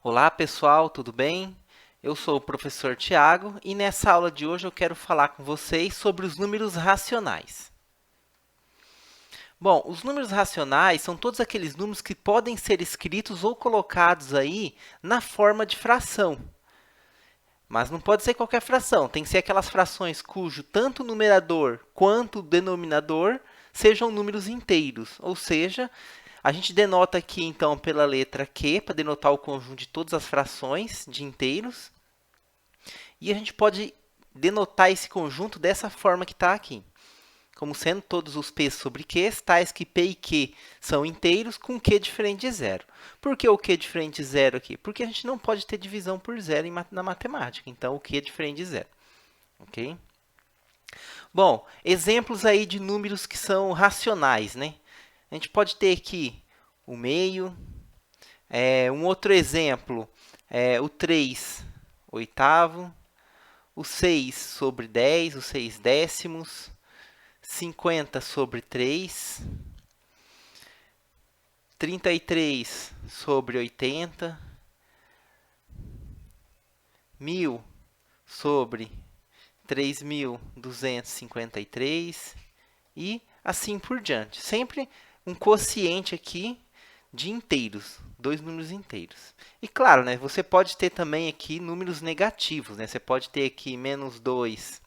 Olá pessoal, tudo bem? Eu sou o professor Tiago e nessa aula de hoje eu quero falar com vocês sobre os números racionais. Bom, os números racionais são todos aqueles números que podem ser escritos ou colocados aí na forma de fração. Mas não pode ser qualquer fração, tem que ser aquelas frações cujo tanto o numerador quanto o denominador sejam números inteiros, ou seja, a gente denota aqui então pela letra Q, para denotar o conjunto de todas as frações de inteiros. E a gente pode denotar esse conjunto dessa forma que está aqui. Como sendo todos os P sobre Q, tais que P e Q são inteiros com Q diferente de zero. Por que o Q diferente de zero aqui? Porque a gente não pode ter divisão por zero na matemática. Então, o Q é diferente de zero. Ok? Bom, exemplos aí de números que são racionais, né? A gente pode ter aqui o meio. Um outro exemplo é o 3 oitavo. O 6 sobre 10, os 6 décimos, 50 sobre 3, 33 sobre 80, 1000 sobre 3.253 e assim por diante. Sempre um quociente aqui de inteiros, dois números inteiros. E claro, né, você pode ter também aqui números negativos, né? Você pode ter aqui menos 2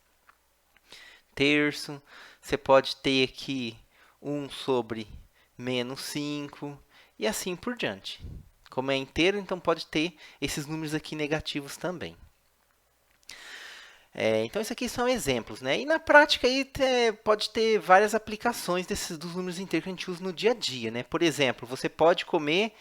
terço, você pode ter aqui 1 sobre menos 5 e assim por diante. Como é inteiro, então pode ter esses números aqui negativos também. Então, isso aqui são exemplos, né? E na prática aí pode ter várias aplicações dos números inteiros que a gente usa no dia a dia, né? Por exemplo, você pode comer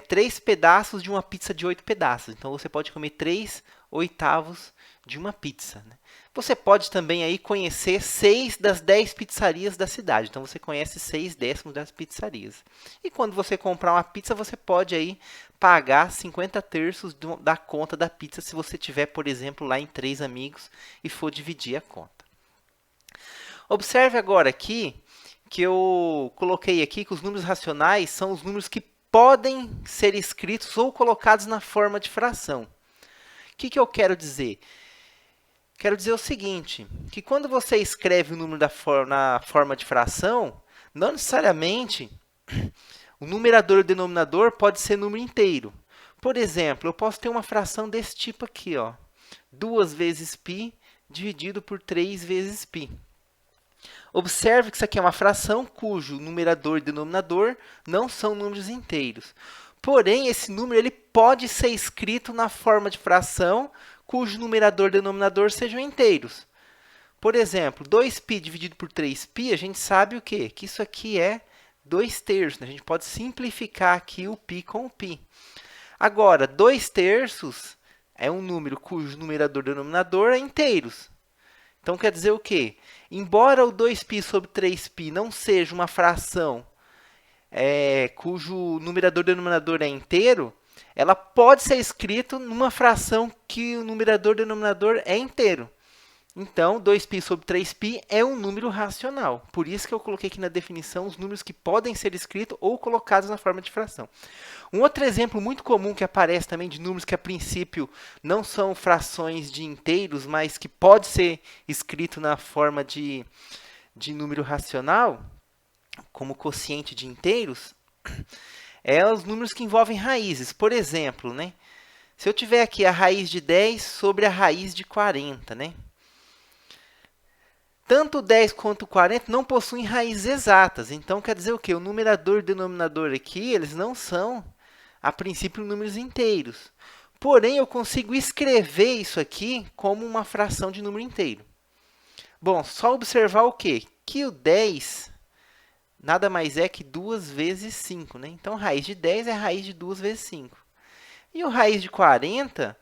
3 pedaços de uma pizza de 8 pedaços. Então, você pode comer 3 oitavos de uma pizza, né? Você pode também aí conhecer 6 das 10 pizzarias da cidade. Então, você conhece 6 décimos das pizzarias. E quando você comprar uma pizza, você pode aí pagar 50 terços da conta da pizza se você tiver, por exemplo, lá em 3 amigos e for dividir a conta. Observe agora aqui que eu coloquei aqui que os números racionais são os números que podem ser escritos ou colocados na forma de fração. O que eu quero dizer? Quero dizer o seguinte, que quando você escreve o número na forma de fração, não necessariamente o numerador e o denominador pode ser número inteiro. Por exemplo, eu posso ter uma fração desse tipo aqui, ó, 2 vezes π dividido por 3 vezes π. Observe que isso aqui é uma fração cujo numerador e denominador não são números inteiros. Porém, esse número ele pode ser escrito na forma de fração cujo numerador e denominador sejam inteiros. Por exemplo, 2π dividido por 3π, a gente sabe o quê? Que isso aqui é 2 terços. Né? A gente pode simplificar aqui o π com o π. Agora, 2 terços é um número cujo numerador e denominador é inteiros. Então, quer dizer o quê? Embora o 2π sobre 3π não seja uma fração cujo numerador e denominador é inteiro, ela pode ser escrita numa fração que o numerador e denominador é inteiro. Então, 2π sobre 3π é um número racional. Por isso que eu coloquei aqui na definição os números que podem ser escritos ou colocados na forma de fração. Um outro exemplo muito comum que aparece também de números que a princípio não são frações de inteiros, mas que pode ser escrito na forma de número racional, como quociente de inteiros, é os números que envolvem raízes. Por exemplo, né? Se eu tiver aqui a raiz de 10 sobre a raiz de 40, né? Tanto 10 quanto 40 não possuem raízes exatas. Então, quer dizer o quê? O numerador e o denominador aqui, eles não são, a princípio, números inteiros. Porém, eu consigo escrever isso aqui como uma fração de número inteiro. Bom, só observar o quê? Que o 10 nada mais é que 2 vezes 5. Né? Então, raiz de 10 é raiz de 2 vezes 5. E o raiz de 40,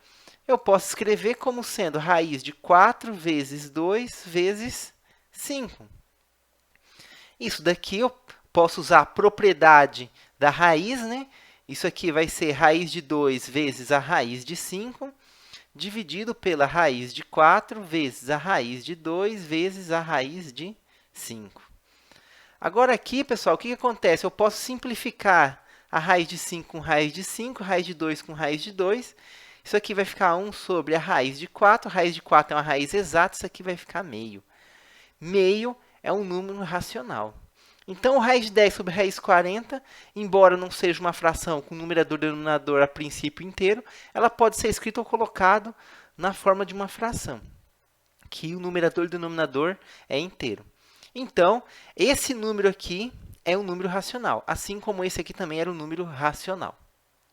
eu posso escrever como sendo raiz de 4 vezes 2 vezes 5. Isso daqui eu posso usar a propriedade da raiz, né? Isso aqui vai ser raiz de 2 vezes a raiz de 5, dividido pela raiz de 4 vezes a raiz de 2 vezes a raiz de 5. Agora aqui, pessoal, o que acontece? Eu posso simplificar a raiz de 5 com raiz de 5, raiz de 2 com raiz de 2. Isso aqui vai ficar 1 sobre a raiz de 4. A raiz de 4 é uma raiz exata, isso aqui vai ficar meio. Meio é um número racional. Então, raiz de 10 sobre raiz 40, embora não seja uma fração com numerador e denominador a princípio inteiro, ela pode ser escrita ou colocada na forma de uma fração, que o numerador e o denominador é inteiro. Então, esse número aqui é um número racional, assim como esse aqui também era um número racional.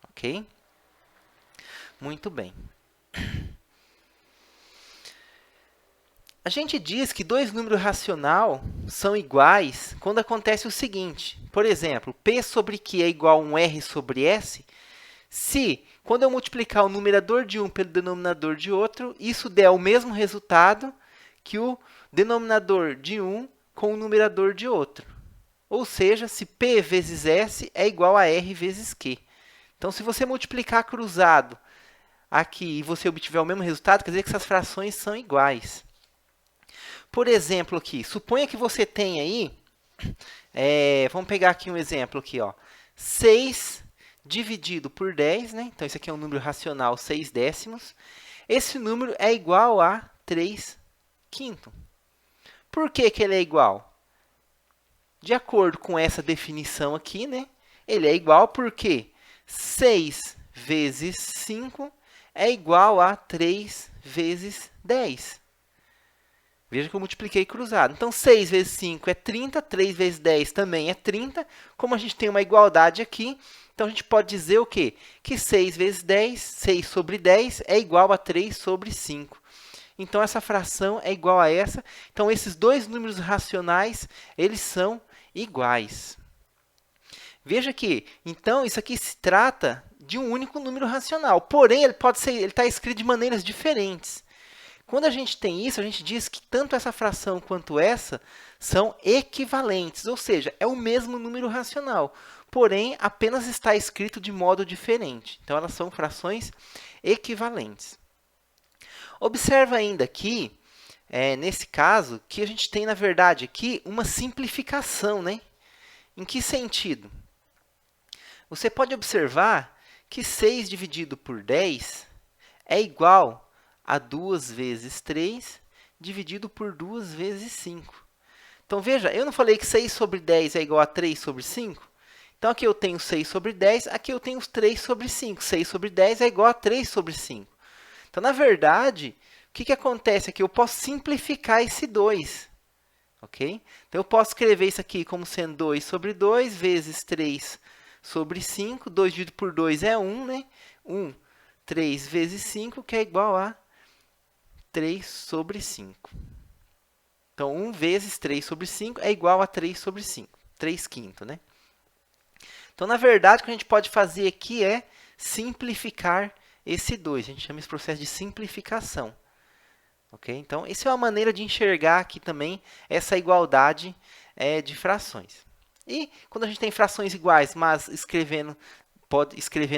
Ok? Muito bem. A gente diz que dois números racionais são iguais quando acontece o seguinte. Por exemplo, P sobre Q é igual a um R sobre S. Se, quando eu multiplicar o numerador de um pelo denominador de outro, isso der o mesmo resultado que o denominador de um com o numerador de outro. Ou seja, se P vezes S é igual a R vezes Q. Então, se você multiplicar cruzado aqui e você obtiver o mesmo resultado, quer dizer que essas frações são iguais. Por exemplo, aqui, suponha que você tenha aí, vamos pegar aqui um exemplo aqui, ó, 6 dividido por 10, né? Então, isso aqui é um número racional, 6 décimos. Esse número é igual a 3 quintos. Por que que ele é igual? De acordo com essa definição aqui, né? Ele é igual porque 6 vezes 5 é igual a 3 vezes 10. Veja que eu multipliquei cruzado. Então, 6 vezes 5 é 30, 3 vezes 10 também é 30. Como a gente tem uma igualdade aqui, então a gente pode dizer o quê? Que 6 vezes 10, 6 sobre 10, é igual a 3 sobre 5. Então, essa fração é igual a essa. Então, esses dois números racionais, eles são iguais. Veja que, então, isso aqui se trata de um único número racional. Porém, ele está escrito de maneiras diferentes. Quando a gente tem isso, a gente diz que tanto essa fração quanto essa são equivalentes, ou seja, é o mesmo número racional, porém, apenas está escrito de modo diferente. Então, elas são frações equivalentes. Observa ainda aqui, nesse caso, que a gente tem, na verdade, aqui uma simplificação, né? Em que sentido? Você pode observar que 6 dividido por 10 é igual a 2 vezes 3 dividido por 2 vezes 5. Então, veja, eu não falei que 6 sobre 10 é igual a 3 sobre 5? Então, aqui eu tenho 6 sobre 10, aqui eu tenho 3 sobre 5. 6 sobre 10 é igual a 3 sobre 5. Então, na verdade, o que acontece aqui? Eu posso simplificar esse 2. Ok? Então, eu posso escrever isso aqui como sendo 2 sobre 2 vezes 3 sobre 5. 2 dividido por 2 é 1, né? 1, 3 vezes 5, que é igual a 3 sobre 5. Então, 1 vezes 3 sobre 5 é igual a 3 sobre 5. 3 quintos, né? Então, na verdade, o que a gente pode fazer aqui é simplificar esse 2. A gente chama esse processo de simplificação. Okay? Então, essa é uma maneira de enxergar aqui também essa igualdade de frações. E, quando a gente tem frações iguais, mas escrevendo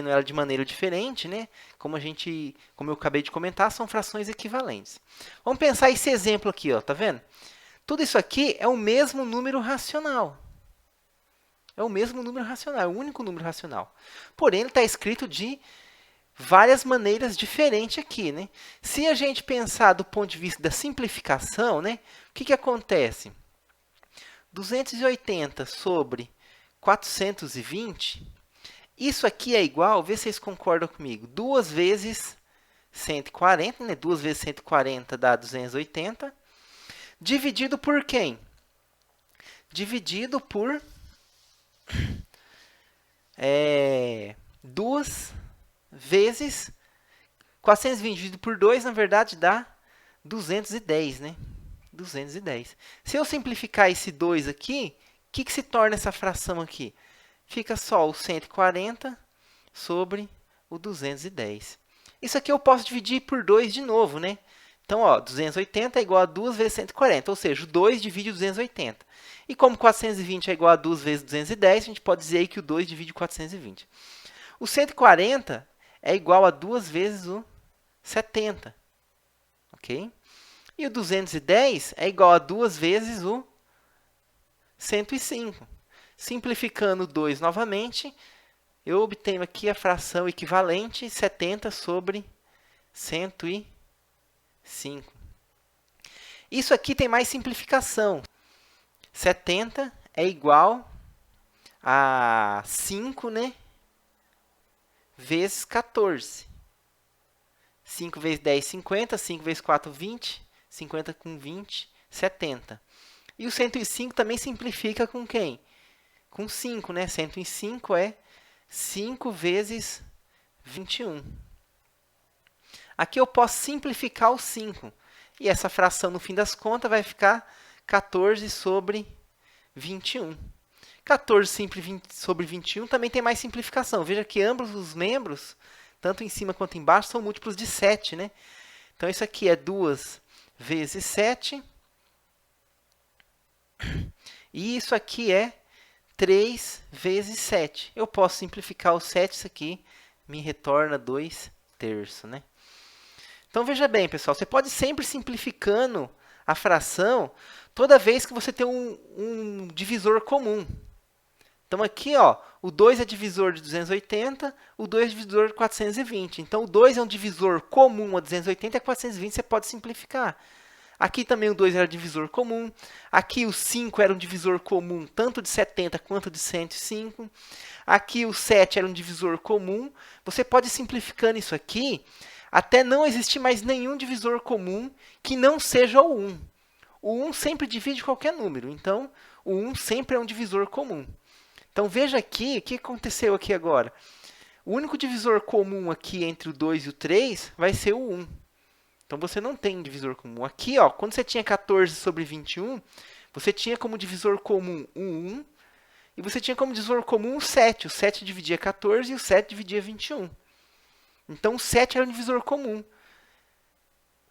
ela de maneira diferente, né? Como eu acabei de comentar, são frações equivalentes. Vamos pensar esse exemplo aqui, ó, tá vendo? Tudo isso aqui é o mesmo número racional. É o mesmo número racional, é o único número racional. Porém, ele está escrito de várias maneiras diferentes aqui, né? Se a gente pensar do ponto de vista da simplificação, né? O que acontece? 280 sobre 420... Isso aqui é igual, vê se vocês concordam comigo, 2 vezes 140, né? 2 vezes 140 dá 280, dividido por quem? Dividido por 2 vezes 420 dividido por 2, na verdade, dá 210, né? 210. Se eu simplificar esse 2 aqui, o que se torna essa fração aqui? Fica só o 140 sobre o 210. Isso aqui eu posso dividir por 2 de novo, né? Então, ó, 280 é igual a 2 vezes 140, ou seja, o 2 divide o 280. E como 420 é igual a 2 vezes 210, a gente pode dizer aí que o 2 divide o 420. O 140 é igual a 2 vezes o 70. Ok? E o 210 é igual a 2 vezes o 105. Simplificando 2 novamente, eu obtenho aqui a fração equivalente 70 sobre 105. Isso aqui tem mais simplificação. 70 é igual a 5, né? Vezes 14. 5 vezes 10, 50. 5 vezes 4, 20. 50 com 20, 70. E o 105 também simplifica com quem? Com 5, né? 105 é 5 vezes 21. Aqui eu posso simplificar o 5. E essa fração, no fim das contas, vai ficar 14 sobre 21. 14 sobre 21 também tem mais simplificação. Veja que ambos os membros, tanto em cima quanto embaixo, são múltiplos de 7, né? Então, isso aqui é 2 vezes 7. E isso aqui é 3 vezes 7. Eu posso simplificar o 7, isso aqui me retorna 2/3, né? Então, veja bem, pessoal, você pode sempre simplificando a fração toda vez que você tem um divisor comum. Então, aqui, ó, o 2 é divisor de 280, o 2 é divisor de 420. Então, o 2 é um divisor comum a 280 e a 420 você pode simplificar. Aqui também o 2 era divisor comum. Aqui o 5 era um divisor comum tanto de 70 quanto de 105. Aqui o 7 era um divisor comum. Você pode ir simplificando isso aqui até não existir mais nenhum divisor comum que não seja o 1. O 1 sempre divide qualquer número. Então, o 1 sempre é um divisor comum. Então, veja aqui, o que aconteceu aqui agora? O único divisor comum aqui entre o 2 e o 3 vai ser o 1. Então, você não tem divisor comum. Aqui, ó, quando você tinha 14 sobre 21, você tinha como divisor comum o 1 e você tinha como divisor comum o 7. O 7 dividia 14 e o 7 dividia 21. Então, o 7 era um divisor comum.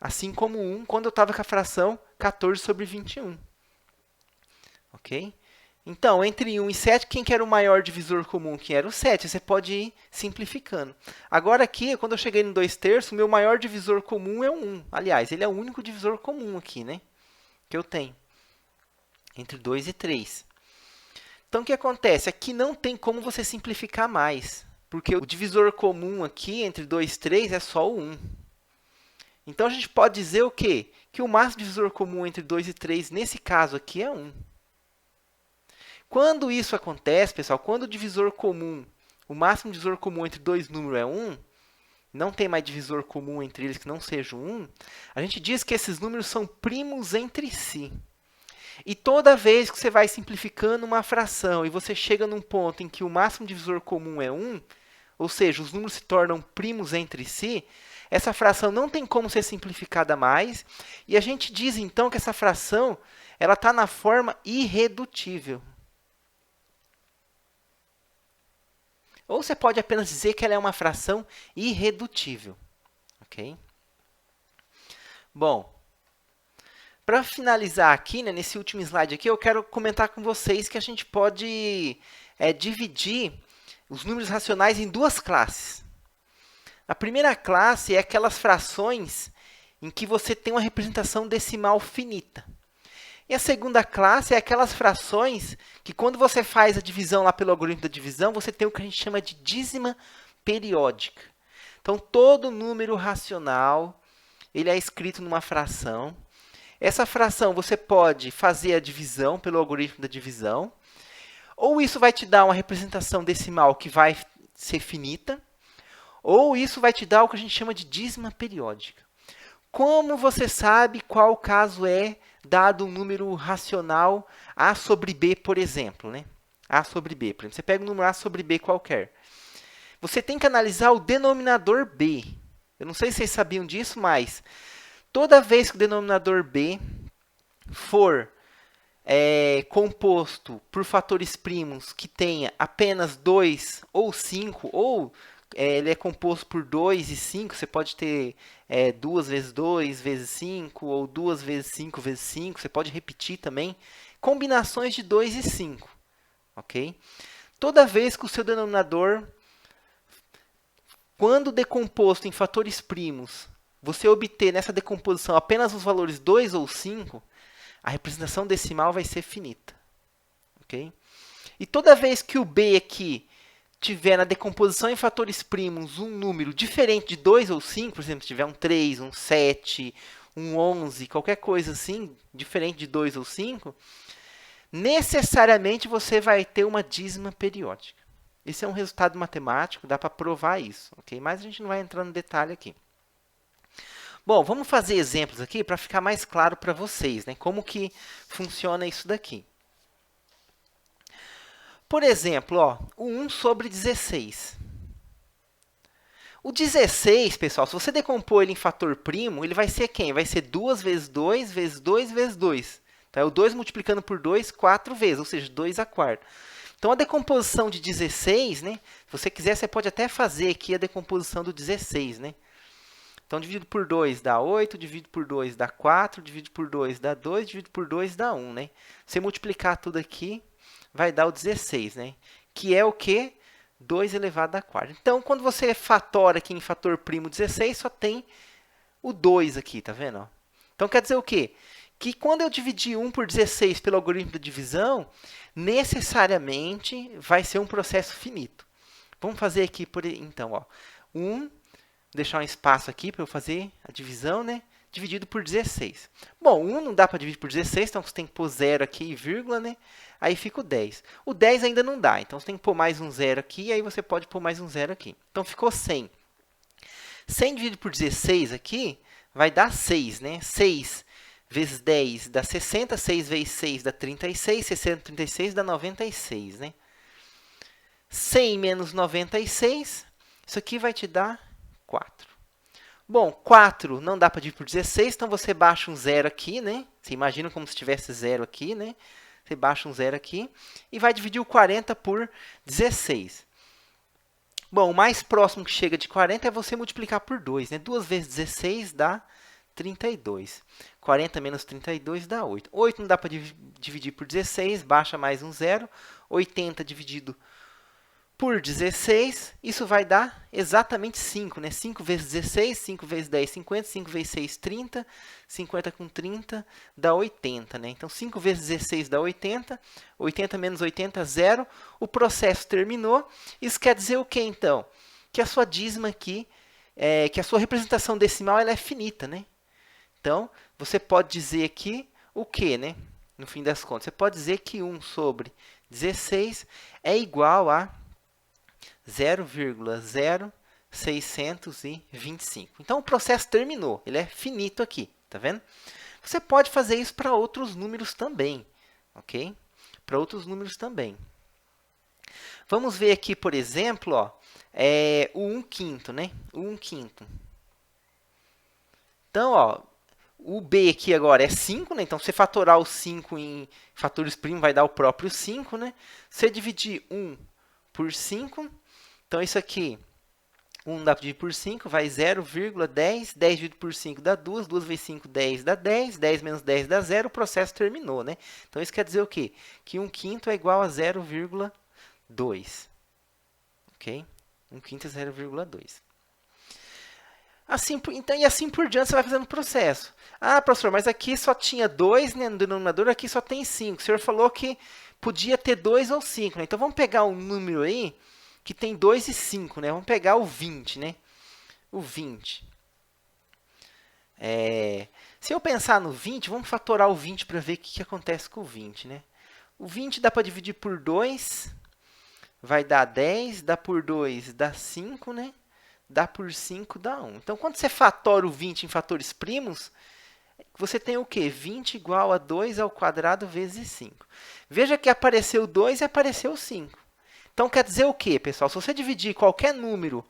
Assim como o 1, quando eu estava com a fração 14 sobre 21. Ok? Então, entre 1 e 7, quem que era o maior divisor comum? Que era o 7. Você pode ir simplificando. Agora aqui, quando eu cheguei no 2/3, o meu maior divisor comum é o 1. Aliás, ele é o único divisor comum aqui, né? Que eu tenho. Entre 2 e 3. Então, o que acontece? Aqui não tem como você simplificar mais. Porque o divisor comum aqui, entre 2 e 3, é só o 1. Então, a gente pode dizer o quê? Que o máximo divisor comum entre 2 e 3, nesse caso aqui, é 1. Quando isso acontece, pessoal, quando o divisor comum, o máximo divisor comum entre dois números é 1, não tem mais divisor comum entre eles que não seja 1, a gente diz que esses números são primos entre si. E toda vez que você vai simplificando uma fração e você chega num ponto em que o máximo divisor comum é 1, ou seja, os números se tornam primos entre si, essa fração não tem como ser simplificada mais, e a gente diz então que essa fração ela está na forma irredutível. Ou você pode apenas dizer que ela é uma fração irredutível. Ok? Bom, para finalizar aqui, né, nesse último slide aqui, eu quero comentar com vocês que a gente pode dividir os números racionais em duas classes. A primeira classe é aquelas frações em que você tem uma representação decimal finita. E a segunda classe é aquelas frações que, quando você faz a divisão lá pelo algoritmo da divisão, você tem o que a gente chama de dízima periódica. Então, todo número racional ele é escrito numa fração. Essa fração você pode fazer a divisão pelo algoritmo da divisão, ou isso vai te dar uma representação decimal que vai ser finita, ou isso vai te dar o que a gente chama de dízima periódica. Como você sabe qual caso é dado um número racional A sobre B, por exemplo, né? A sobre B, por exemplo. Você pega um número A sobre B qualquer. Você tem que analisar o denominador B. Eu não sei se vocês sabiam disso, mas toda vez que o denominador B for composto por fatores primos que tenha apenas 2 ou 5, ou ele é composto por 2 e 5, você pode ter 2 vezes 2 vezes 5, ou 2 vezes 5 vezes 5, você pode repetir também, combinações de 2 e 5, ok? Toda vez que o seu denominador, quando decomposto em fatores primos, você obter nessa decomposição apenas os valores 2 ou 5, a representação decimal vai ser finita, ok? E toda vez que o B aqui tiver na decomposição em fatores primos um número diferente de 2 ou 5, por exemplo, se tiver um 3, um 7, um 11, qualquer coisa assim, diferente de 2 ou 5, necessariamente você vai ter uma dízima periódica. Esse é um resultado matemático, dá para provar isso, ok? Mas a gente não vai entrar no detalhe aqui. Bom, vamos fazer exemplos aqui para ficar mais claro para vocês, né? Como que funciona isso daqui. Por exemplo, ó, o 1 sobre 16. O 16, pessoal, se você decompor ele em fator primo, ele vai ser quem? Vai ser 2 vezes 2 vezes 2 vezes 2. Então, é o 2 multiplicando por 2 4 vezes, ou seja, 2 a quarta. Então, a decomposição de 16, né? Se você quiser, você pode até fazer aqui a decomposição do 16, né? Então, dividido por 2 dá 8, dividido por 2 dá 4, dividido por 2 dá 2, dividido por 2 dá 1, né? Se você multiplicar tudo aqui, vai dar o 16, né? Que é o quê? 2 elevado à quarta. Então, quando você fatora aqui em fator primo 16, só tem o 2 aqui, tá vendo? Ó? Então, quer dizer o quê? Que quando eu dividir 1 por 16 pelo algoritmo da divisão, necessariamente vai ser um processo finito. Vamos fazer aqui, então, ó, 1, deixar um espaço aqui para eu fazer a divisão, né? Dividido por 16. Bom, 1 não dá para dividir por 16, então você tem que pôr 0 aqui e vírgula, né? Aí fica o 10. O 10 ainda não dá, então você tem que pôr mais um 0 aqui, e aí você pode pôr mais um 0 aqui. Então ficou 100. 100 dividido por 16 aqui vai dar 6, né? 6 vezes 10 dá 60, 6 vezes 6 dá 36, 60 36 dá 96, né? 100 menos 96, isso aqui vai te dar 4. Bom, 4 não dá para dividir por 16, então você baixa um 0 aqui, né? Você imagina como se tivesse 0 aqui, né? Você baixa um 0 aqui e vai dividir o 40 por 16. Bom, o mais próximo que chega de 40 é você multiplicar por 2, né? 2 vezes 16 dá 32. 40 menos 32 dá 8. 8 não dá para dividir por 16, baixa mais um 0. 80 dividido por 16, isso vai dar exatamente 5, né? 5 vezes 16, 5 vezes 10, 50, 5 vezes 6, 30, 50 com 30 dá 80, né? Então, 5 vezes 16 dá 80, 80 menos 80, 0. O processo terminou. Isso quer dizer o quê, então? Que a sua dízima aqui, que a sua representação decimal ela é finita, né? Então, você pode dizer aqui o quê, né? No fim das contas, você pode dizer que 1 sobre 16 é igual a 0,0625. Então, o processo terminou. Ele é finito aqui, tá vendo? Você pode fazer isso para outros números também, ok? Para outros números também. Vamos ver aqui, por exemplo, ó, o 1/5, né? O 1/5. Então, ó, o b aqui agora é 5, né? Então, se você fatorar o 5 em fatores primos, vai dar o próprio 5, né? Se você dividir 1 por 5, então isso aqui, 1 dá para dividir por 5, vai 0,10. 10 dividido por 5 dá 2. 2 vezes 5, 10 dá 10. 10 menos 10 dá 0. O processo terminou, né? Então, isso quer dizer o quê? Que 1/5 é igual a 0,2. Ok? 1/5 é 0,2. Assim, então, e assim por diante, você vai fazendo o processo. Ah, professor, mas aqui só tinha 2, né, no denominador, aqui só tem 5. O senhor falou que podia ter 2 ou 5, né? Então, vamos pegar um número aí que tem 2 e 5, né? Vamos pegar o 20, né? O 20. Se eu pensar no 20, vamos fatorar o 20 para ver o que acontece com o 20, né? O 20 dá para dividir por 2, vai dar 10, dá por 2, dá 5, né? Dá por 5, dá 1. Então, quando você fatora o 20 em fatores primos, você tem o quê? 20 igual a 2 ao quadrado vezes 5. Veja que apareceu 2 e apareceu 5. Então, quer dizer o quê, pessoal? Se você dividir qualquer número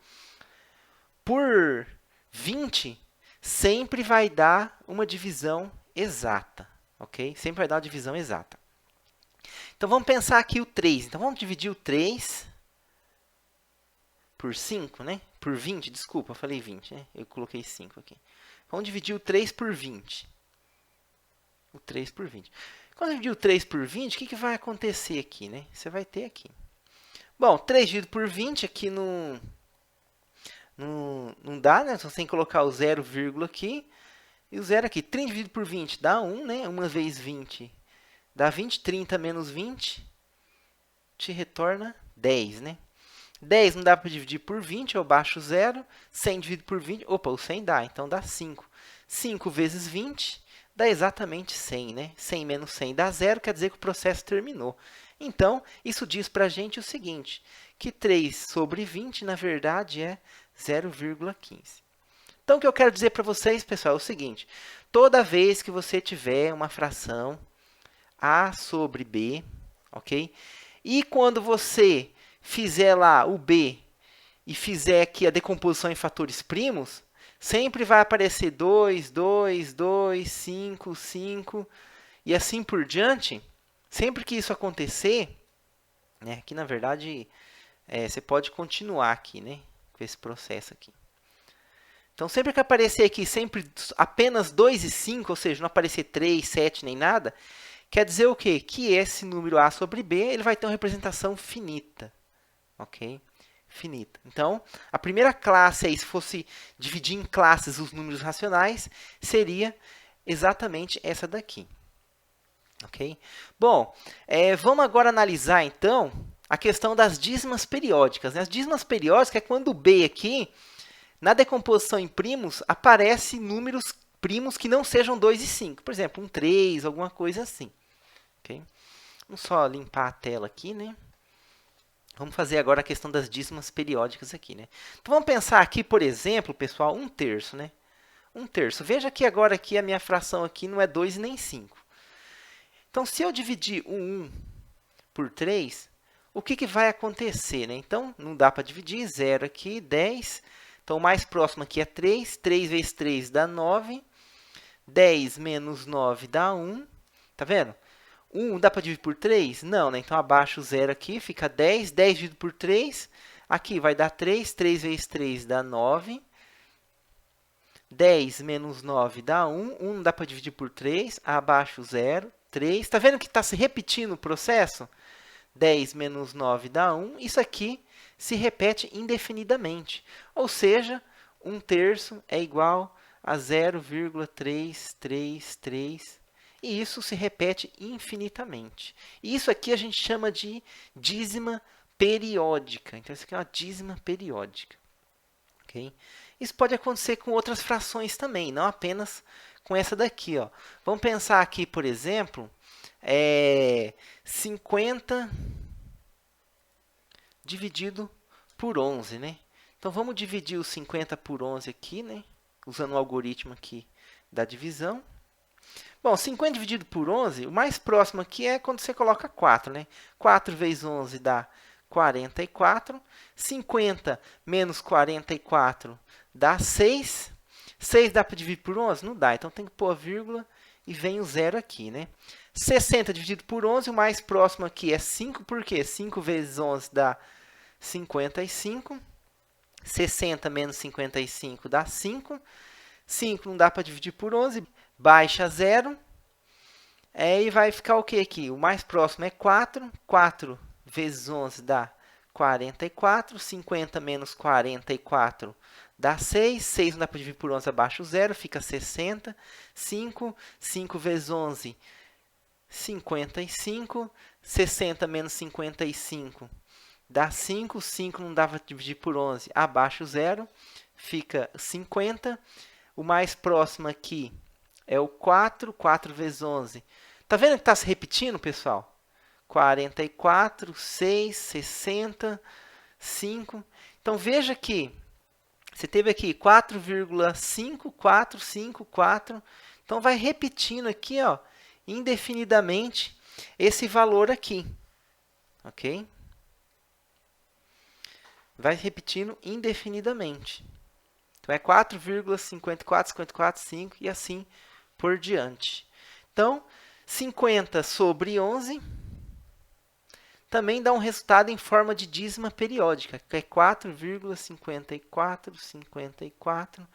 por 20, sempre vai dar uma divisão exata, ok? Sempre vai dar uma divisão exata. Então, vamos pensar aqui o 3. Então, vamos dividir o 3 por 5, né? Por 20, desculpa, eu falei 20, né? Eu coloquei 5 aqui. Vamos dividir o 3 por 20. O 3 por 20. Quando eu dividir o 3 por 20, o que vai acontecer aqui, né? Você vai ter aqui. Bom, 3 dividido por 20 aqui não dá, né? Então, você tem que colocar o 0, aqui e o 0 aqui. 30 dividido por 20 dá 1, né? 1 vezes 20 dá 20. 30 menos 20 te retorna 10, né? 10 não dá para dividir por 20, eu baixo 0. 100 dividido por 20, opa, o 100 dá, então dá 5. 5 vezes 20 dá exatamente 100, né? 100 menos 100 dá 0, quer dizer que o processo terminou. Então, isso diz para a gente o seguinte, que 3 sobre 20, na verdade, é 0,15. Então, o que eu quero dizer para vocês, pessoal, é o seguinte. Toda vez que você tiver uma fração A sobre B, ok? E quando você fizer lá o B e fizer aqui a decomposição em fatores primos, sempre vai aparecer 2, 2, 2, 5, 5 e assim por diante. Sempre que isso acontecer, né, aqui na verdade você pode continuar aqui, né, com esse processo aqui. Então, sempre que aparecer aqui sempre apenas 2 e 5, ou seja, não aparecer 3, 7 nem nada, quer dizer o quê? Que esse número A sobre B ele vai ter uma representação finita. Ok? Finita. Então, a primeira classe, aí, se fosse dividir em classes os números racionais, seria exatamente essa daqui. Ok? Bom, vamos agora analisar, então, a questão das dízimas periódicas, né? As dízimas periódicas é quando o B aqui, na decomposição em primos, aparece números primos que não sejam 2 e 5. Por exemplo, um 3, alguma coisa assim. Okay? Vamos só limpar a tela aqui, né? Vamos fazer agora a questão das dízimas periódicas aqui, né? Então, vamos pensar aqui, por exemplo, pessoal, 1/3, né? 1/3. Veja que agora aqui a minha fração aqui não é 2 e nem 5. Então, se eu dividir o 1 por 3, o que vai acontecer, né? Então, não dá para dividir, 0 aqui, 10. Então, o mais próximo aqui é 3. 3 vezes 3 dá 9. 10 menos 9 dá 1. Tá vendo? 1 dá para dividir por 3? Não, né? Então, abaixo o 0 aqui, fica 10. 10 dividido por 3, aqui vai dar 3. 3 vezes 3 dá 9. 10 menos 9 dá 1. 1 não dá para dividir por 3, abaixo o 0. 3. Está vendo que está se repetindo o processo? 10 menos 9 dá 1. Isso aqui se repete indefinidamente. Ou seja, 1/3 é igual a 0,333. E isso se repete infinitamente. E isso aqui a gente chama de dízima periódica. Então, isso aqui é uma dízima periódica. Okay? Isso pode acontecer com outras frações também, não apenas com essa daqui. Ó. Vamos pensar aqui, por exemplo, 50 dividido por 11. Né? Então, vamos dividir o 50 por 11 aqui, né? Usando o algoritmo aqui da divisão. Bom, 50 dividido por 11, o mais próximo aqui é quando você coloca 4, né? 4 vezes 11 dá 44. 50 menos 44 dá 6. 6 dá para dividir por 11? Não dá, então tem que pôr a vírgula e vem o zero aqui, né? 60 dividido por 11, o mais próximo aqui é 5, por quê? 5 vezes 11 dá 55. 60 menos 55 dá 5. 5 não dá para dividir por 11, baixa 0. E vai ficar o que aqui? O mais próximo é 4. 4 vezes 11 dá 44. 50 menos 44 dá 6. 6 não dá para dividir por 11, abaixo o 0, fica 60. 5. 5 vezes 11, 55. 60 menos 55 dá 5. 5 não dá para dividir por 11, abaixo o 0, fica 50. O mais próximo aqui é o 4. 4 vezes 11. Tá vendo que está se repetindo, pessoal? 44, 6, 60, 5. Então, veja que você teve aqui 4,5, 4, 5, 4. Então, vai repetindo aqui, ó, indefinidamente esse valor aqui. Ok? Vai repetindo indefinidamente. Então, é 4,54, 54, 5 e assim por diante. Então, 50 sobre 11 também dá um resultado em forma de dízima periódica, que é 4,54, 54.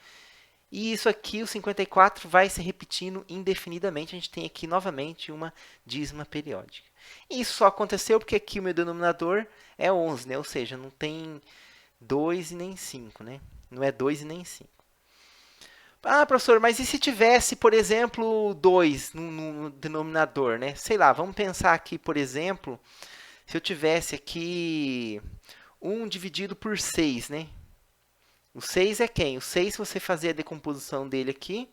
E isso aqui, o 54, vai se repetindo indefinidamente. A gente tem aqui novamente uma dízima periódica. E isso só aconteceu porque aqui o meu denominador é 11, né? Ou seja, não tem 2 e nem 5, né? Não é 2 e nem 5. Ah, professor, mas e se tivesse, por exemplo, 2 no denominador, né? Sei lá, vamos pensar aqui, por exemplo, se eu tivesse aqui 1 dividido por 6, né? O 6 é quem? O 6, se você fazer a decomposição dele aqui,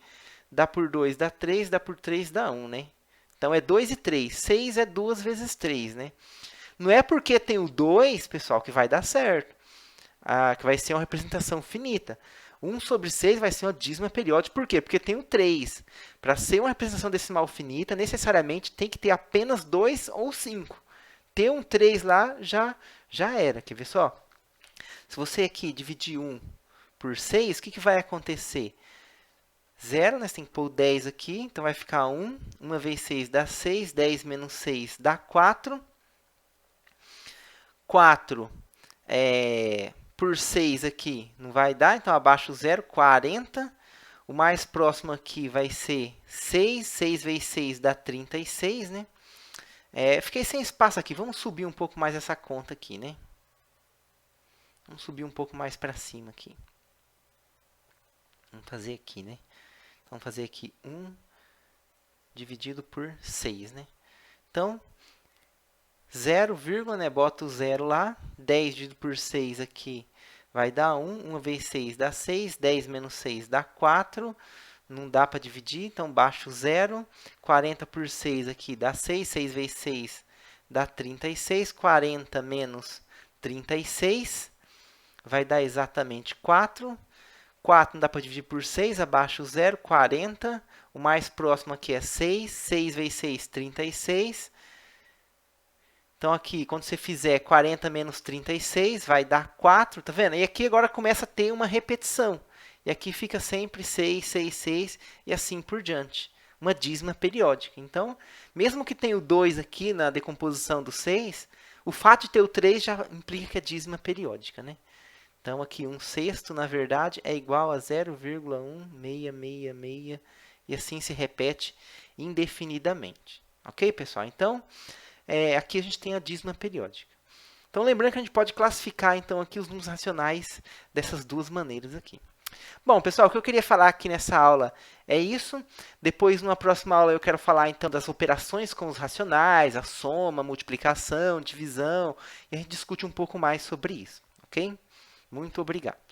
dá por 2, dá 3, dá por 3, dá 1, né? Então, é 2 e 3. 6 é 2 vezes 3, né? Não é porque tem o 2, pessoal, que vai dar certo. Que vai ser uma representação finita. 1 sobre 6 vai ser uma dízima periódica. Por quê? Porque tem o 3. Para ser uma representação decimal finita, necessariamente tem que ter apenas 2 ou 5. Ter um 3 lá já era. Quer ver só? Se você aqui dividir 1 por 6, o que vai acontecer? 0, né? Você tem que pôr o 10 aqui, então vai ficar 1. 1 vezes 6 dá 6, 10 menos 6 dá 4. 4 por 6 aqui não vai dar, então abaixo o 0, 40. O mais próximo aqui vai ser 6. 6 vezes 6 dá 36, né? Fiquei sem espaço aqui, vamos subir um pouco mais essa conta aqui, né? Vamos subir um pouco mais para cima aqui. Vamos fazer aqui, né? Vamos fazer aqui 1 dividido por 6, né? Então, 0, né? Bota o 0 lá. 10 dividido por 6 aqui vai dar 1. 1 vezes 6 dá 6. 10 menos 6 dá 4. Não dá para dividir, então baixo o 0. 40 por 6 aqui dá 6. 6 vezes 6 dá 36. 40 menos 36 vai dar exatamente 4. 4 não dá para dividir por 6, abaixo o 0, 40. O mais próximo aqui é 6. 6 vezes 6, 36. Então, aqui, quando você fizer 40 menos 36, vai dar 4, tá vendo? E aqui agora começa a ter uma repetição. E aqui fica sempre 6, 6, 6 e assim por diante. Uma dízima periódica. Então, mesmo que tenha o 2 aqui na decomposição do 6, o fato de ter o 3 já implica que é dízima periódica, né? Então, aqui, 1/6, na verdade, é igual a 0,1666 e assim se repete indefinidamente. Ok, pessoal? Então, aqui a gente tem a dízima periódica. Então, lembrando que a gente pode classificar, então, aqui os números racionais dessas duas maneiras aqui. Bom, pessoal, o que eu queria falar aqui nessa aula é isso. Depois, numa próxima aula, eu quero falar, então, das operações com os racionais, a soma, a multiplicação, divisão, e a gente discute um pouco mais sobre isso, ok? Muito obrigado.